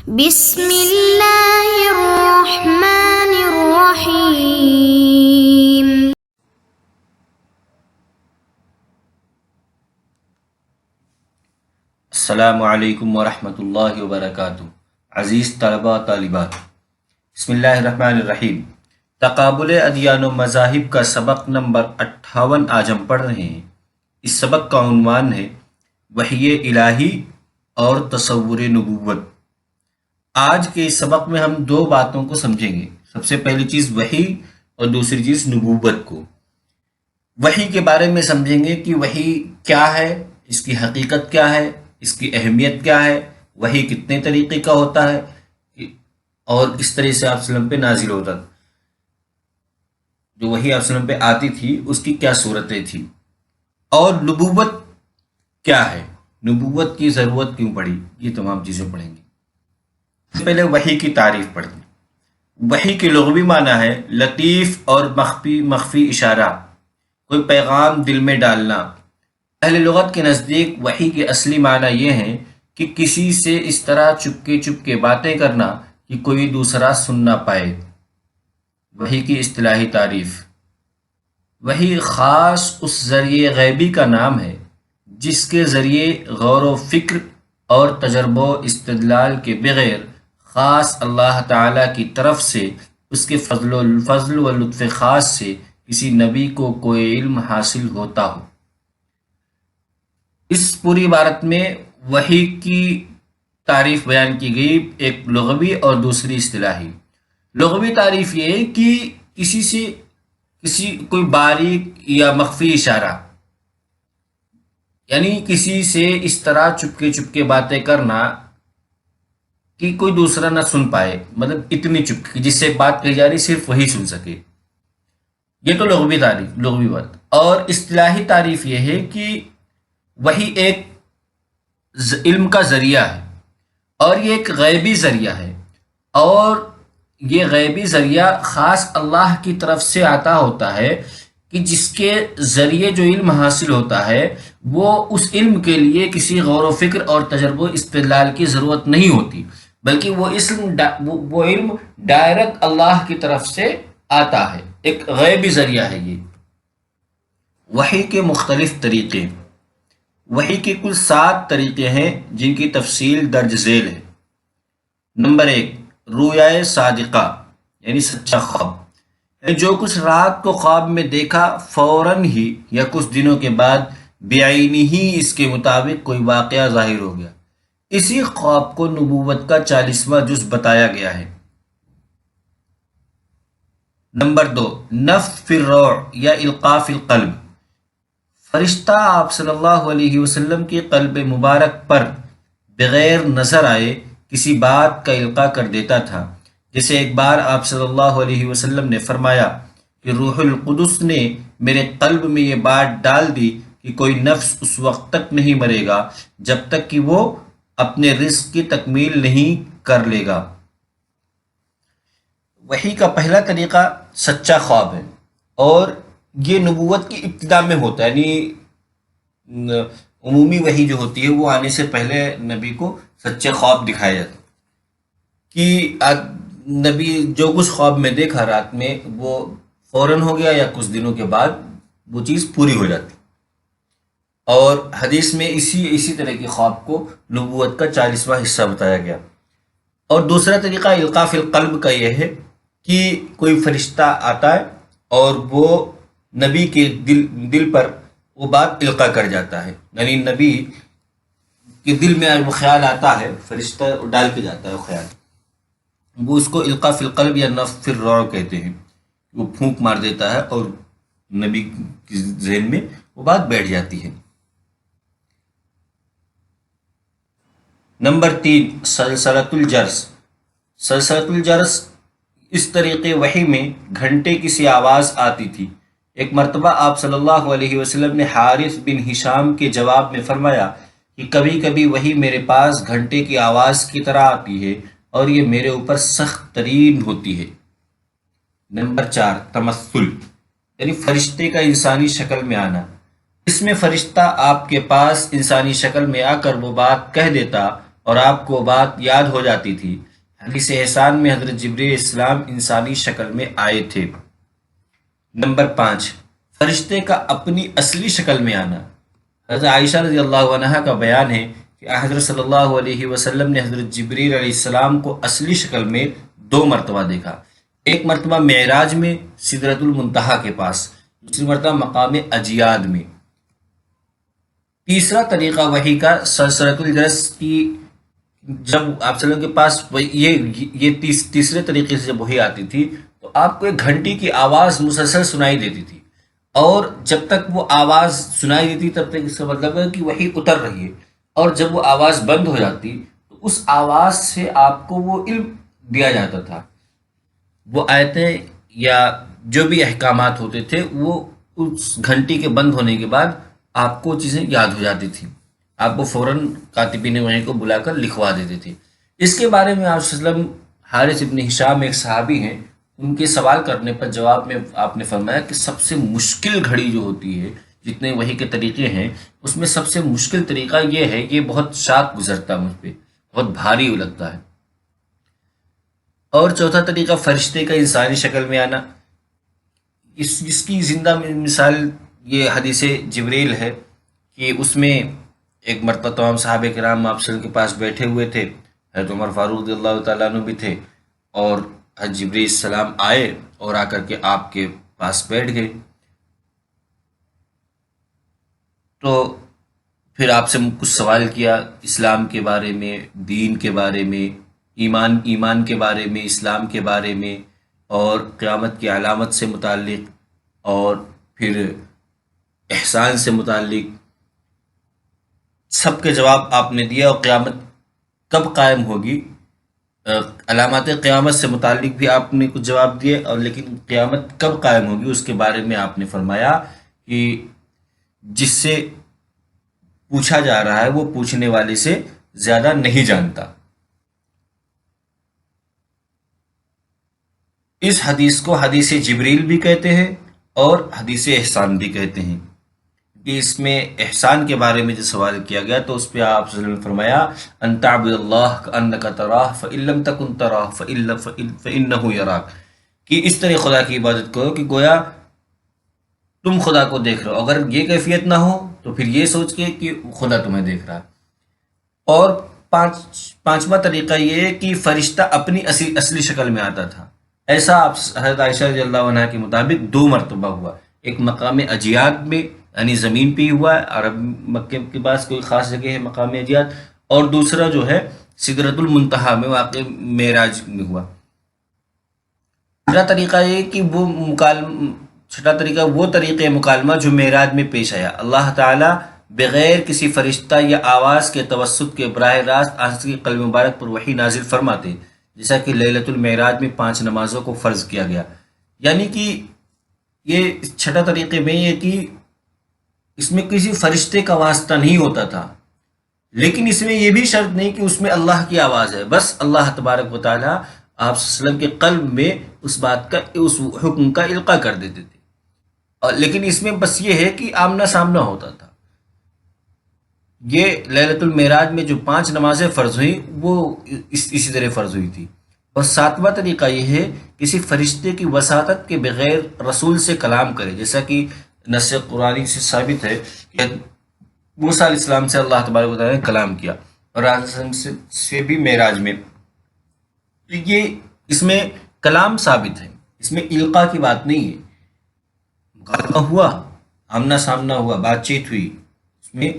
بسم اللہ الرحمن الرحیم۔ السلام علیکم ورحمۃ اللہ وبرکاتہ۔ عزیز طلباء طالبات، بسم اللہ الرحمن الرحیم۔ تقابل ادیان و مذاہب کا سبق نمبر 58 آج ہم پڑھ رہے ہیں۔ اس سبق کا عنوان ہے وحی الہی اور تصور نبوت۔ آج کے اس سبق میں ہم دو باتوں کو سمجھیں گے۔ سب سے پہلی چیز وحی اور دوسری چیز نبوت کو۔ وحی کے بارے میں سمجھیں گے کہ وحی کیا ہے، اس کی حقیقت کیا ہے، اس کی اہمیت کیا ہے، وحی کتنے طریقے کا ہوتا ہے اور کس طرح سے آپ وسلم پہ نازل ہوتا تھا، جو وحی آپ وسلم پہ آتی تھی اس کی کیا صورتیں تھیں، اور نبوت کیا ہے، نبوت کی ضرورت کیوں پڑی، یہ تمام چیزیں پڑھیں گے۔ سب سے پہلے وحی کی تعریف پڑھیں گے۔ وحی کے لغوی معنی ہے لطیف اور مخفی اشارہ، کوئی پیغام دل میں ڈالنا۔ اہل لغت کے نزدیک وحی کے اصلی معنی یہ ہیں کہ کسی سے اس طرح چپکے باتیں کرنا کہ کوئی دوسرا سن نہ پائے۔ وحی کی اصطلاحی تعریف: وحی خاص اس ذریعے غیبی کا نام ہے جس کے ذریعے غور و فکر اور تجربہ و استدلال کے بغیر خاص اللہ تعالیٰ کی طرف سے اس کے فضل و لطف خاص سے کسی نبی کو کوئی علم حاصل ہوتا ہو۔ اس پوری عبارت میں وحی کی تعریف بیان کی گئی، ایک لغوی اور دوسری اصطلاحی۔ لغوی تعریف یہ ہے کہ کوئی باریک یا مخفی اشارہ، یعنی کسی سے اس طرح چپکے باتیں کرنا کہ کوئی دوسرا نہ سن پائے، مطلب اتنی چپکی جس سے بات کہی جا رہی صرف وہی سن سکے۔ یہ تو لغوی تعریف، لغوی بات۔ اور اصطلاحی تعریف یہ ہے کہ وہی ایک علم کا ذریعہ ہے، اور یہ ایک غیبی ذریعہ ہے، اور یہ غیبی ذریعہ خاص اللہ کی طرف سے آتا ہوتا ہے کہ جس کے ذریعے جو علم حاصل ہوتا ہے وہ اس علم کے لیے کسی غور و فکر اور تجربہ استدلال کی ضرورت نہیں ہوتی، بلکہ وہ علم ڈائریکٹ اللہ کی طرف سے آتا ہے، ایک غیبی ذریعہ ہے یہ۔ وحی کے مختلف طریقے: وحی کے کل 7 طریقے ہیں جن کی تفصیل درج ذیل ہے۔ نمبر 1، رؤیا صادقہ یعنی سچا خواب، جو کچھ رات کو خواب میں دیکھا فوراً ہی یا کچھ دنوں کے بعد بعینی ہی اس کے مطابق کوئی واقعہ ظاہر ہو گیا، اسی خواب کو نبوت کا 40واں جز بتایا گیا ہے۔ نمبر 2، نفث فی الروع یا القاء فی القلب، فرشتہ آپ صلی اللہ علیہ وسلم کے قلب مبارک پر بغیر نظر آئے کسی بات کا القاء کر دیتا تھا، جیسے ایک بار آپ صلی اللہ علیہ وسلم نے فرمایا کہ روح القدس نے میرے قلب میں یہ بات ڈال دی کہ کوئی نفس اس وقت تک نہیں مرے گا جب تک کہ وہ اپنے رزق کی تکمیل نہیں کر لے گا۔ وحی کا پہلا طریقہ سچا خواب ہے، اور یہ نبوت کی ابتدا میں ہوتا ہے، یعنی عمومی وحی جو ہوتی ہے وہ آنے سے پہلے نبی کو سچے خواب دکھائے جاتے کہ نبی جو کچھ خواب میں دیکھا رات میں وہ فوراً ہو گیا یا کچھ دنوں کے بعد وہ چیز پوری ہو جاتی، اور حدیث میں اسی طرح کے خواب کو نبوت کا 40واں حصہ بتایا گیا۔ اور دوسرا طریقہ القاء فی القلب کا یہ ہے کہ کوئی فرشتہ آتا ہے اور وہ نبی کے دل پر وہ بات القاء کر جاتا ہے، یعنی نبی کے دل میں وہ خیال آتا ہے، فرشتہ ڈال کے جاتا ہے وہ خیال، وہ اس کو القاء فی القلب یا نفث فی الروع کہتے ہیں۔ وہ پھونک مار دیتا ہے اور نبی کے ذہن میں وہ بات بیٹھ جاتی ہے۔ نمبر 3، سلسلۃ الجرس۔ سلسلۃ الجرس اس طریقے وحی میں گھنٹے کی سی آواز آتی تھی۔ ایک مرتبہ آپ صلی اللہ علیہ وسلم نے حارث بن ہشام کے جواب میں فرمایا کہ کبھی کبھی وحی میرے پاس گھنٹے کی آواز کی طرح آتی ہے اور یہ میرے اوپر سخت ترین ہوتی ہے۔ نمبر 4، تمثل یعنی فرشتے کا انسانی شکل میں آنا۔ اس میں فرشتہ آپ کے پاس انسانی شکل میں آ کر وہ بات کہہ دیتا اور آپ کو بات یاد ہو جاتی تھی۔ حدیث احسان میں حضرت جبریل السلام انسانی شکل میں آئے تھے۔ نمبر 5، فرشتے کا اپنی اصلی شکل میں آنا۔ حضرت عائشہ رضی اللہ عنہا کا بیان ہے کہ حضرت صلی اللہ علیہ وسلم نے حضرت جبریل علیہ السلام کو اصلی شکل میں 2 مرتبہ دیکھا۔ ایک مرتبہ معراج میں سدرۃ المنتہا کے پاس، دوسری مرتبہ مقام اجیاد میں۔ تیسرا طریقہ وحی کا سلسلۃ الجرس کی، جب آپ صلی اللہ علیہ وسلم کے پاس یہ تیسرے طریقے سے جب وحی آتی تھی تو آپ کو ایک گھنٹی کی آواز مسلسل سنائی دیتی تھی، اور جب تک وہ آواز سنائی دیتی تب تک اس کا مطلب ہے کہ وحی اتر رہی ہے، اور جب وہ آواز بند ہو جاتی تو اس آواز سے آپ کو وہ علم دیا جاتا تھا، وہ آیتیں یا جو بھی احکامات ہوتے تھے وہ اس گھنٹی کے بند ہونے کے بعد آپ کو چیزیں یاد ہو جاتی تھیں، آپ کو فوراً کاتبین وحی کو بلا کر لکھوا دیتے تھے۔ اس کے بارے میں آپ صلی اللہ علیہ وسلم، حارث ابن ہشام ایک صحابی ہیں، ان کے سوال کرنے پر جواب میں آپ نے فرمایا کہ سب سے مشکل گھڑی جو ہوتی ہے، جتنے وحی کے طریقے ہیں اس میں سب سے مشکل طریقہ یہ ہے، یہ بہت شاق گزرتا ہے مجھ پہ، بہت بھاری لگتا ہے۔ اور چوتھا طریقہ فرشتے کا انسانی شکل میں آنا، اس کی زندہ مثال یہ حدیث جبریل ہے کہ اس میں ایک مرتبہ تمام صحابہ کرام آپ صلی اللہ علیہ وسلم کے پاس بیٹھے ہوئے تھے، حضرت عمر فاروق رضی اللہ تعالیٰ عنہ بھی تھے، اور حضرت جبریل السلام آئے اور آ کر کے آپ کے پاس بیٹھ گئے۔ تو پھر آپ سے کچھ سوال کیا اسلام کے بارے میں، دین کے بارے میں، ایمان کے بارے میں، اسلام کے بارے میں، اور قیامت کی علامت سے متعلق، اور پھر احسان سے متعلق، سب کے جواب آپ نے دیا، اور قیامت کب قائم ہوگی، علامات قیامت سے متعلق بھی آپ نے کچھ جواب دیے، اور لیکن قیامت کب قائم ہوگی اس کے بارے میں آپ نے فرمایا کہ جس سے پوچھا جا رہا ہے وہ پوچھنے والے سے زیادہ نہیں جانتا۔ اس حدیث کو حدیث جبریل بھی کہتے ہیں اور حدیث احسان بھی کہتے ہیں، کہ اس میں احسان کے بارے میں جو سوال کیا گیا تو اس پہ آپ صلی اللہ علیہ وسلم نے فرمایا ان تعبد اللہ کأنک تراہ فإن لم تکن تراہ فإنہ یراک، کہ اس طرح خدا کی عبادت کرو کہ گویا تم خدا کو دیکھ رہے ہو، اگر یہ کیفیت نہ ہو تو پھر یہ سوچ کے کہ خدا تمہیں دیکھ رہا ہے۔ اور پانچواں طریقہ یہ ہے کہ فرشتہ اپنی اصلی شکل میں آتا تھا، ایسا آپ حضرت عائشہ رضی اللہ عنہ کے مطابق 2 مرتبہ ہوا، ایک مقام اجیاد میں یعنی زمین پہ ہی ہوا ہے، عرب مکے کے پاس کوئی خاص جگہ ہے مقام اجیاد، اور دوسرا جو ہے سدرۃ المنتہا میں واقع معراج میں ہوا۔ چھٹا طریقہ یہ کہ چھٹا طریقہ وہ طریقہ مکالمہ جو معراج میں پیش آیا، اللہ تعالیٰ بغیر کسی فرشتہ یا آواز کے توسط کے براہ راست آنسر کے قلب مبارک پر وحی نازل فرماتے، جیسا کہ لیلۃ المعراج میں 5 نمازوں کو فرض کیا گیا۔ یعنی کہ یہ چھٹا طریقے میں یہ کہ اس میں کسی فرشتے کا واسطہ نہیں ہوتا تھا، لیکن اس میں یہ بھی شرط نہیں کہ اس میں اللہ کی آواز ہے، بس اللہ تبارک و تعالیٰ آپ صلی اللہ علیہ وسلم کے قلب میں اس بات کا، اس حکم کا القاء کر دیتے تھے، لیکن اس میں بس یہ ہے کہ آمنا سامنا ہوتا تھا۔ یہ لیلۃ المعراج میں جو 5 نمازیں فرض ہوئیں وہ اسی طرح فرض ہوئی تھی۔ اور 7واں طریقہ یہ ہے کسی فرشتے کی وساطت کے بغیر رسول سے کلام کرے، جیسا کہ نص قرآنی سے ثابت ہے کہ موسیٰ علیہ السلام سے اللہ تبارک و تعالیٰ نے کلام کیا، اور سے بھی معراج میں، یہ اس میں کلام ثابت ہے، اس میں القاء کی بات نہیں ہے، مکالمہ ہوا، آمنا سامنا ہوا، بات چیت ہوئی، اس میں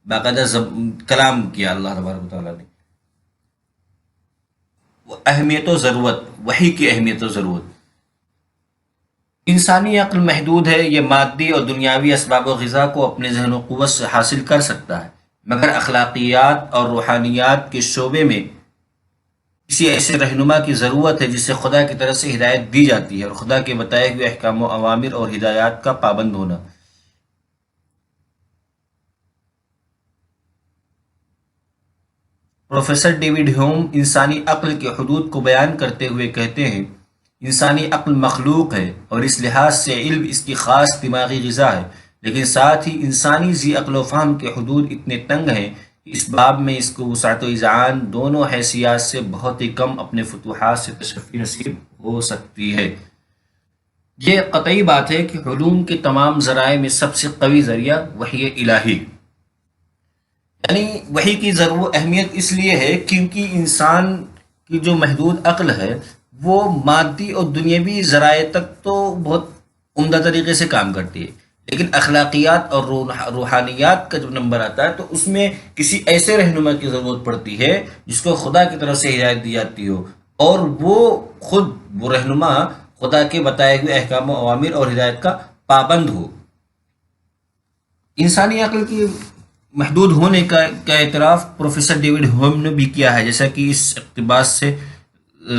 باقاعدہ کلام کیا اللہ تبارک و تعالیٰ نے۔ اہمیت و ضرورت، وحی کی اہمیت و ضرورت، انسانی عقل محدود ہے، یہ مادی اور دنیاوی اسباب و غذا کو اپنے ذہن و قوت سے حاصل کر سکتا ہے، مگر اخلاقیات اور روحانیات کے شعبے میں کسی ایسے رہنما کی ضرورت ہے جسے خدا کی طرف سے ہدایت دی جاتی ہے، اور خدا کے بتائے ہوئے احکام و اوامر اور ہدایات کا پابند ہونا۔ پروفیسر ڈیوڈ ہیوم انسانی عقل کے حدود کو بیان کرتے ہوئے کہتے ہیں، انسانی عقل مخلوق ہے اور اس لحاظ سے علم اس کی خاص دماغی غذا ہے، لیکن ساتھ ہی انسانی ذی عقل و فہم کے حدود اتنے تنگ ہیں اس باب میں اس کو وسعت و اذعان دونوں حیثیات سے بہت ہی کم اپنے فتوحات سے تشفی نصیب ہو سکتی ہے۔ یہ قطعی بات ہے کہ علوم کے تمام ذرائع میں سب سے قوی ذریعہ وحی الہی، یعنی وحی کی ضرور اہمیت اس لیے ہے کیونکہ انسان کی جو محدود عقل ہے وہ مادی اور دنیاوی ذرائع تک تو بہت عمدہ طریقے سے کام کرتی ہے، لیکن اخلاقیات اور روحانیات کا جب نمبر آتا ہے تو اس میں کسی ایسے رہنما کی ضرورت پڑتی ہے جس کو خدا کی طرف سے ہدایت دی جاتی ہو، اور وہ خود وہ رہنما خدا کے بتائے ہوئے احکام و اوامر اور ہدایت کا پابند ہو۔ انسانی عقل کی محدود ہونے کا اعتراف پروفیسر ڈیوڈ ہوم نے بھی کیا ہے، جیسا کہ اس اقتباس سے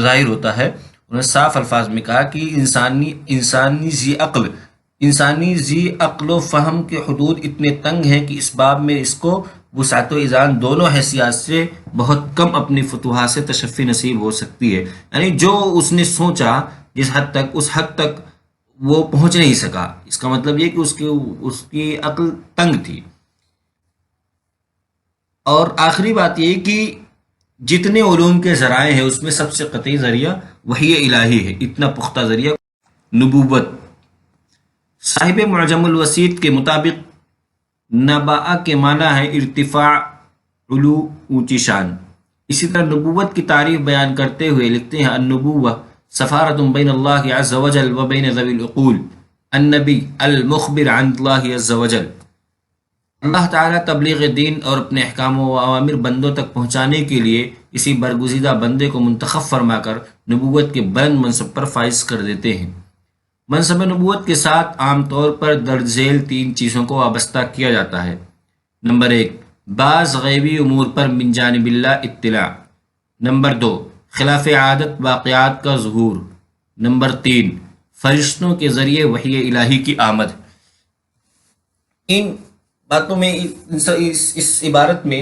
ظاہر ہوتا ہے۔ انہوں نے صاف الفاظ میں کہا کہ انسانی ذی عقل و فہم کے حدود اتنے تنگ ہیں کہ اس باب میں اس کو وسعت و اذعان دونوں حیثیات سے بہت کم اپنی فتوحات سے تشفی نصیب ہو سکتی ہے، یعنی جو اس نے سوچا جس حد تک اس حد تک وہ پہنچ نہیں سکا، اس کا مطلب یہ کہ اس کی عقل تنگ تھی۔ اور آخری بات یہ کہ جتنے علوم کے ذرائع ہیں اس میں سب سے قطعی ذریعہ وحی الہی ہے، اتنا پختہ ذریعہ نبوت۔ صاحب معجم الوسیط کے مطابق نباء کے معنی ہے ارتفاع، علو، اونچی شان۔ اسی طرح نبوت کی تعریف بیان کرتے ہوئے لکھتے ہیں النبوہ سفارت بین اللہ عز وجل و بین ذوی العقول، النبی المخبر عن اللہ عز وجل۔ اللہ تعالیٰ تبلیغ دین اور اپنے احکام و اوامر بندوں تک پہنچانے کے لیے کسی برگزیدہ بندے کو منتخب فرما کر نبوت کے بلند منصب پر فائز کر دیتے ہیں۔ منصب نبوت کے ساتھ عام طور پر درج ذیل 3 چیزوں کو وابستہ کیا جاتا ہے۔ نمبر 1، بعض غیبی امور پر من جانب اللہ اطلاع۔ نمبر 2، خلاف عادت واقعات کا ظہور۔ نمبر 3، فرشتوں کے ذریعے وحی الہی کی آمد۔ ان باتوں میں اس عبارت میں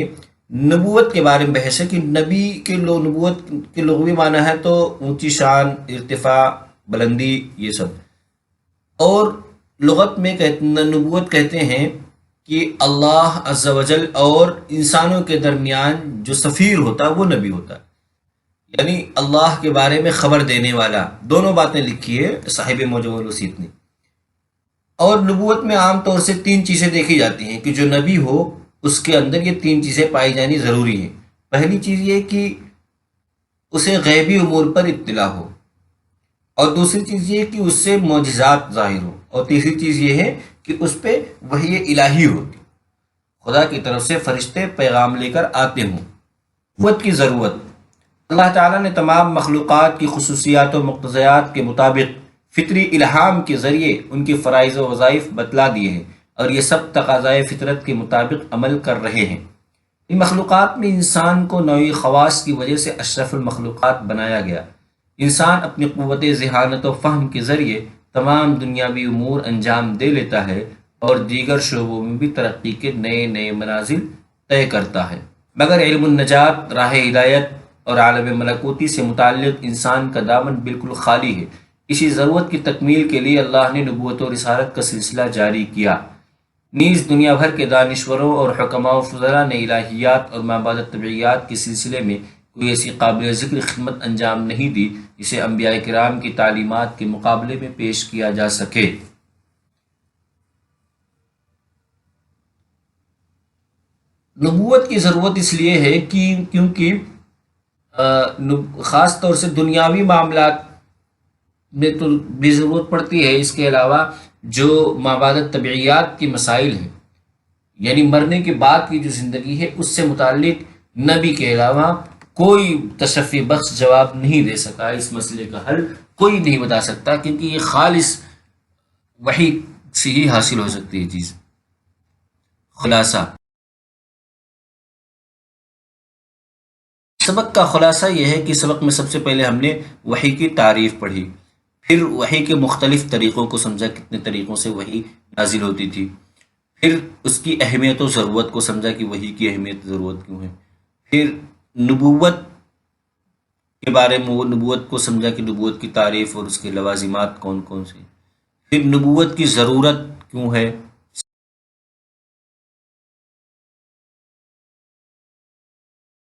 نبوت کے بارے میں بحث ہے کہ نبی کے نبوت کے لغوی معنی ہے تو اونچی شان، ارتفاع، بلندی، یہ سب۔ اور لغت میں نبوت کہتے ہیں کہ اللہ عز و جل اور انسانوں کے درمیان جو سفیر ہوتا ہے وہ نبی ہوتا ہے، یعنی اللہ کے بارے میں خبر دینے والا۔ دونوں باتیں لکھی ہے صاحب معجم الوسیط نے۔ اور نبوت میں عام طور سے 3 چیزیں دیکھی جاتی ہیں کہ جو نبی ہو اس کے اندر یہ 3 چیزیں پائی جانی ضروری ہیں۔ پہلی چیز یہ کہ اسے غیبی امور پر اطلاع ہو، اور دوسری چیز یہ کہ اس سے معجزات ظاہر ہو، اور تیسری چیز یہ ہے کہ اس پہ وحی الہی ہوتی، خدا کی طرف سے فرشتے پیغام لے کر آتے ہوں۔ نبوت کی ضرورت، اللہ تعالیٰ نے تمام مخلوقات کی خصوصیات و مقتضیات کے مطابق فطری الہام کے ذریعے ان کے فرائض و وظائف بتلا دیے ہیں، اور یہ سب تقاضائے فطرت کے مطابق عمل کر رہے ہیں۔ ان مخلوقات میں انسان کو نوعی خواص کی وجہ سے اشرف المخلوقات بنایا گیا۔ انسان اپنی قوت ذہانت و فہم کے ذریعے تمام دنیاوی امور انجام دے لیتا ہے اور دیگر شعبوں میں بھی ترقی کے نئے نئے منازل طے کرتا ہے، مگر علم النجات، راہ ہدایت اور عالم ملکوتی سے متعلق انسان کا دامن بالکل خالی ہے۔ اسی ضرورت کی تکمیل کے لیے اللہ نے نبوت و رسالت کا سلسلہ جاری کیا۔ نیز دنیا بھر کے دانشوروں اور حکماء و فضلاء نے الہیات اور مابعد طبیعیات کے سلسلے میں کوئی ایسی قابل ذکر خدمت انجام نہیں دی جسے انبیاء کرام کی تعلیمات کے مقابلے میں پیش کیا جا سکے۔ نبوت کی ضرورت اس لیے ہے کہ کیونکہ خاص طور سے دنیاوی معاملات میں تو بھی ضرورت پڑتی ہے، اس کے علاوہ جو مابعد طبیعیات کی مسائل ہیں، یعنی مرنے کے بعد کی جو زندگی ہے، اس سے متعلق نبی کے علاوہ کوئی تشفی بخش جواب نہیں دے سکا۔ اس مسئلے کا حل کوئی نہیں بتا سکتا، کیونکہ یہ خالص وحی سے ہی حاصل ہو سکتی ہے چیز۔ خلاصہ، سبق کا خلاصہ یہ ہے کہ سبق میں سب سے پہلے ہم نے وحی کی تعریف پڑھی، پھر وحی کے مختلف طریقوں کو سمجھا، کتنے طریقوں سے وحی نازل ہوتی تھی، پھر اس کی اہمیت و ضرورت کو سمجھا کہ وحی کی اہمیت ضرورت کیوں ہے، پھر نبوت کے بارے میں نبوت کو سمجھا کہ نبوت کی تعریف اور اس کے لوازمات کون کون سے، پھر نبوت کی ضرورت کیوں ہے،